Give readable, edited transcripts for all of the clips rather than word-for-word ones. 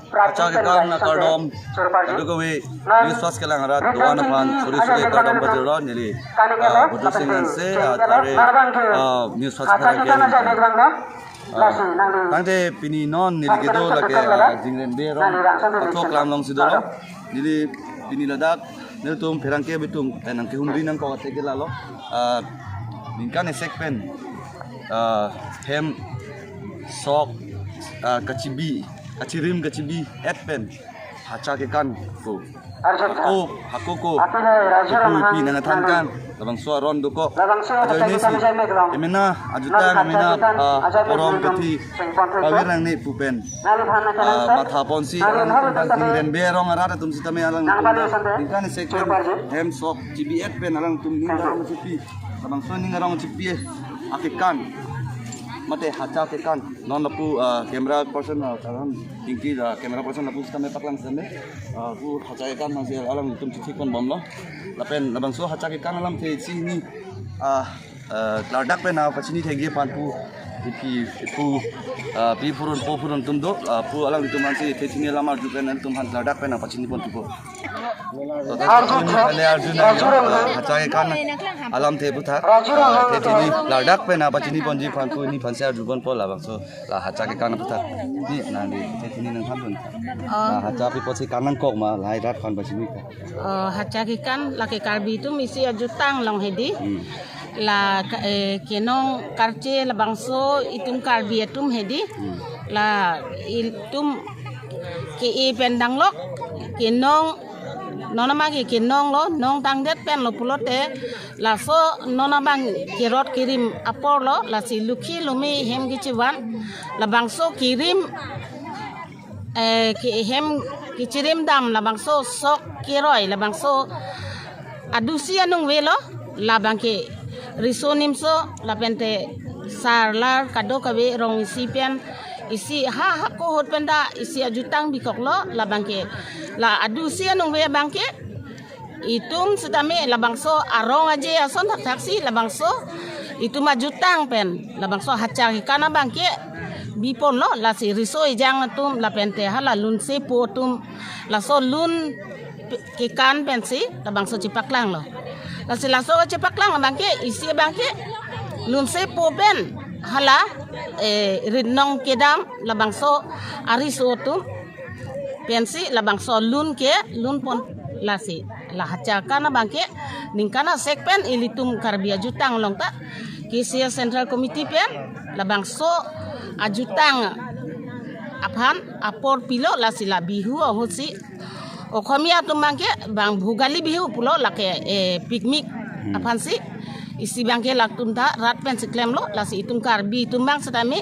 Acha ke kan na kardom adu ko we wiswas ke lang rat doan pan suri suri kardom bajuron jadi butuh singan se tare wiswas kara ke tangte pini non nili ke do lake jingren be ron athok lam long sido nili pini ladak nil tum pherang ke bitum nang ke humri nang ko te ke lalo ningkan esek pen hem sok kacibi kacirim kacibi pen hacha ke kan ko hakoko pi nang than kan labang so ron do ko ajo ni si emena ajutan emena orom keti awir nang ni pupen matha ponsi ren berong ara tum sitame alang kan se hem sok cibi pen alang tum ning rong cipi labang so ning rong cipi akikan mate hacha ke kan non lapu camera person karam tingki camera person lapu stame paklang same pu hacha ke kan masih alam tum cici kon bom lo lapen labang so hacha ke kan alam the chi ni lardak pe na pachini thegi pan pu pi purun tum do pu alam tum mansi the chini lama ju pen tum han lardak pe na pachini pon tu ko hacha ke kan alam the puthak the chini lardak pe na pachini pon ji pan pu ni pan sa ju bon po labang so la hacha ke kan puthak ni na ni the chini nang han hacha pi posi kanang kok ma lai rat pan pachini ka hacha ke kan la ke karbi tu misi ajutang long hedi la kenong karche la bangso itum karbi atum hedi la itum ke e pendang lok kenong nona magi kenong lo nong tang det pen lo pulote la so nona bang kirot kirim apor lo la si lukhi lumi hem gichiwan la bangso kirim ki hem kichirim dam la bangso sok kiroi la bangso adusi anung velo la bangke risonim so la pente sarlar kado kabe rong sipian isi ha ko hot penda isi ajutang bikok lo la bangke la adusi anung ve bangke itum sedame la bangso arong aje ason taksi la bangso itu majutang pen la bangso hacha kana bangke bipon lo la si riso ijang tum la pente hala lun se po tum la so lun ke kan pensi la bangso cipaklang lo la si la so cipaklang bangke isi bangke lun se po ben hala rinong kedam la bangso ariso tum pensi la bangso lun ke lun pon la si la hacha kana bangke ningkana sekpen ilitum karbia jutang long ta kisia central committee pen la bangso ajutang aphan apor pilo la sila bihu ohusi okhomia tumangke bang bhugali bihu pulo lake piknik aphan si isi bangke laktum ta rat pen siklem lo la si itum karbi tumbang setame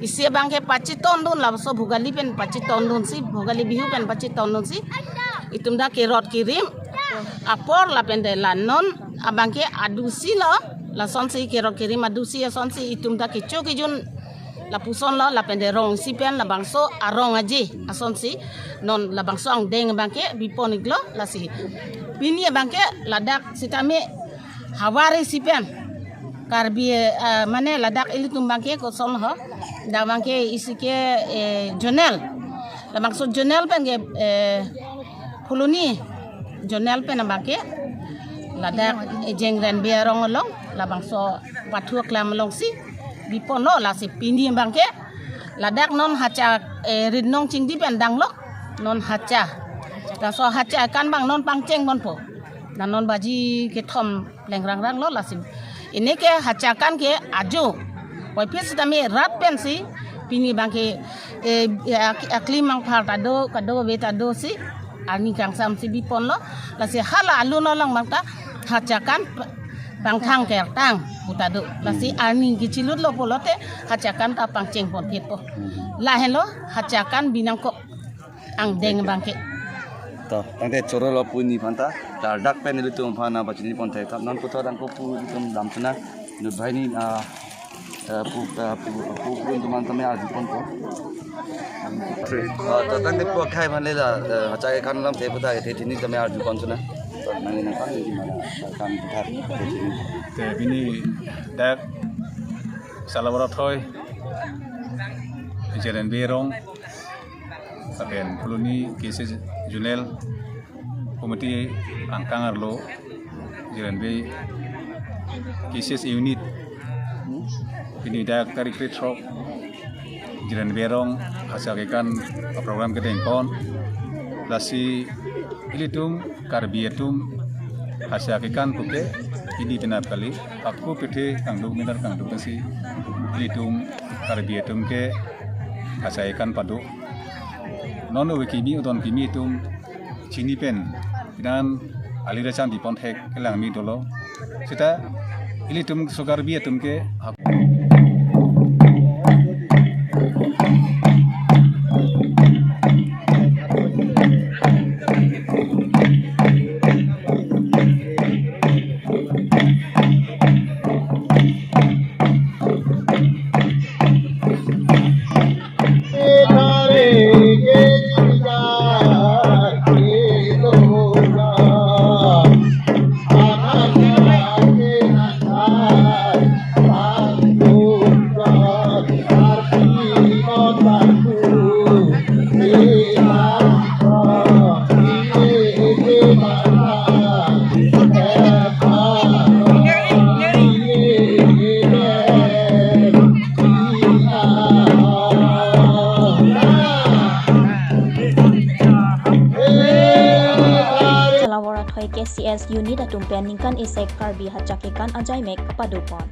isi bangke pachi tondun la so bhugali pen pachi tondun si bhugali bihu pen pachi tondun si itum da kerot kirim apor la pen de la non abangke adusi lo la sonsi kerot kirim adusi sonsi itum da kichu kijun la puson lo la pende rong si pen la bangso arong aji ason si non la bangso ang deng bangke bipon iglo la si bini bangke ladak sitame hawari si pen karbi mane ladak ili tum bangke ko son ho da bangke isike jonel la bangso jonel pen ge fuluni jonel pen bangke ladak jengren biarong long la bangso pathuak lam long si bipon lo la si pindi bangke ladak non hacha rinong cingdi pendang lo non hacha la so hacha kan bang non pangceng bon po dan non baji ke thom lengrang rang lo la si ini ke hacha kan ke ajo poi pes tami rat pensi pini bangke aklim mang phar kado betado si ani kang sam si bipon lo la si hala alun lo lang bangta hacha kan bang thang ker tang utado lasi ani gichilut lo polote hacakan ta pangceng pon po la hello hacakan binang ko ang deng bangke to tangte choro lo puni phanta dardak pen lu tum phana bachini pon thai kap non ko thang ko pu tum dam chuna nu bhai ni pu tuman tame a pon ko to tangte ko khai mane la hacai kan lam the puta the thini tame a pon chuna nang nang kan di mana kan putar te bini dak salawara thoi Jiren Berong apen Puluni cases Junel komite angkang arlo Jiren Be cases unit ini dak tarik petrol Jiren Berong hasilkan program ketengkon lasi ilitum karbiatum hasilkan puke ini benar kali aku pete kangduk minar kangduk si ilitum karbiatum ke hasilkan padu nono wikimi udon kimi tum chini pen dan alira cang di pontek kelang mi dolo kita ilitum sokarbiatum ke KCS unit atum peningkan isek karbi hacakekan ajai mek kepadupon.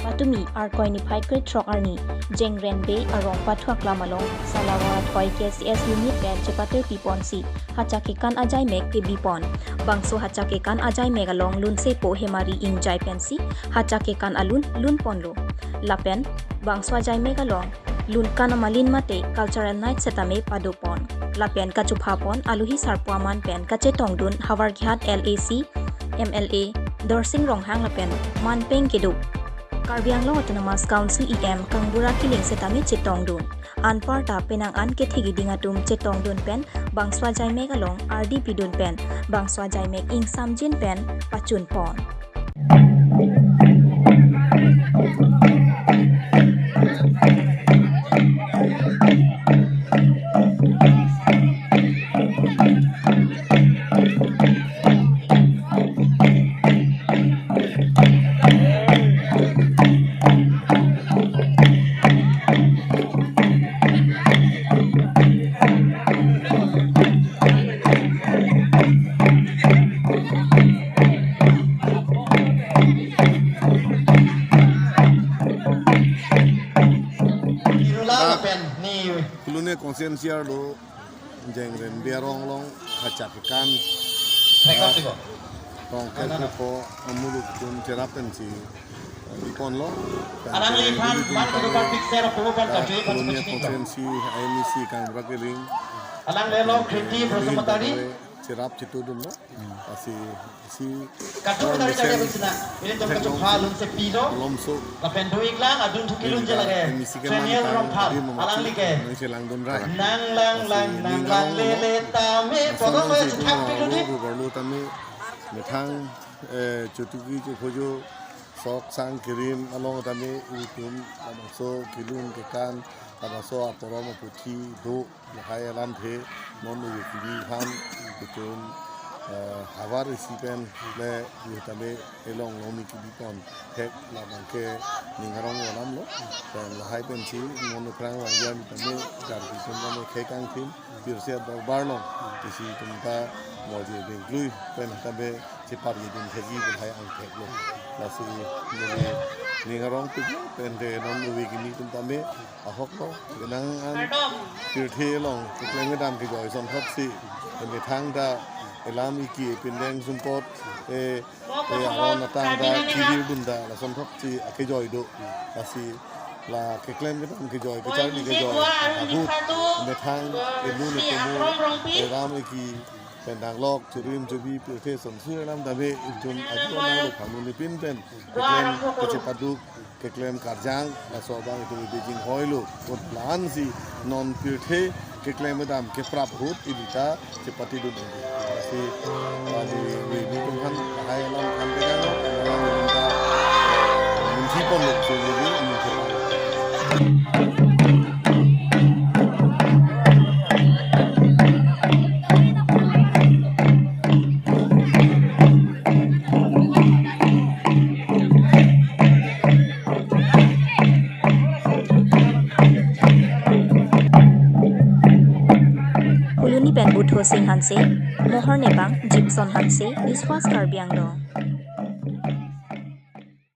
Patumi arkoi ni pai krit trok arni jengren be arong pathuak lamalong salawara thoi KCS unit pen cepater pipon si hacakekan ajai mek ke bipon bangso hacakekan ajai mek along lun sepo hemari injai pensi hacakekan alun lun ponlo lapen bangso ajai mek along lun kanamalin mate cultural night setame padupon lapen kachupapon aluhi sarpuaman pen kache tongdun hawarghat LAC MLA dorsing ronghang lapen manpeng kedu Karbi Anglong Autonomous Council EM kangbura kiling setame chetongdun anparta penang an ke thigi dingatum chetongdun pen bangswa jaimek along RDP dun pen bangswa jaimek ing samjin pen pachun pon konsensial do jengren biarong long hacakikan tong kerja ko muluk dun terapen si dipon lo kolonial konsensi IMC kan berakiring alang lelong kriti bersematari cerap citu dun lo asi si katu dari dari bersina ini jam kacau halun sepilo lomso lapen doing lang adun tukilun jalage channel rompal alang like silang dun rai nang lang lele tame podong le chak piluni gubernur tami metang cutuki cukujo sok sang kirim along tami itum so kilun kekan so aporomo puti do lahai alam the non ukili ham itum Hawar isipen le yutame elong nomi kibipon hek la banke ningarong walam lo dan lahai pensi mono krang wangyam tame garbi tungane khekang tim pirsia barno isi tumta moje benglui pen tabe chipar yidin thegi bulhai ang thek lo lasi mele ningarong tu pen de non uwi gini tumtame ahok lo genang an pirthe long tuklenge dam ki joy som thot si me thang da elam iki pendeng sumpot aron natang da kiri bunda la som thok si akejoy do lasi la ke claim ke joy ke char ni ke joy abu me thang elu ne temu elam iki pendang lok churim chubi pe som su elam da be jum aju na lo khamu ni pin pen ke claim ke chepadu ke claim karjang la so bang itu beijing hoilo kot plan si non pirthe ke claim dam ke prap hut ibita cepati dun si di Tuhan hai alam kan kan alam minta muncul pun lu Hanse, Mohor Nebang, Gibson Hanse, Iswas Karbi Anglong.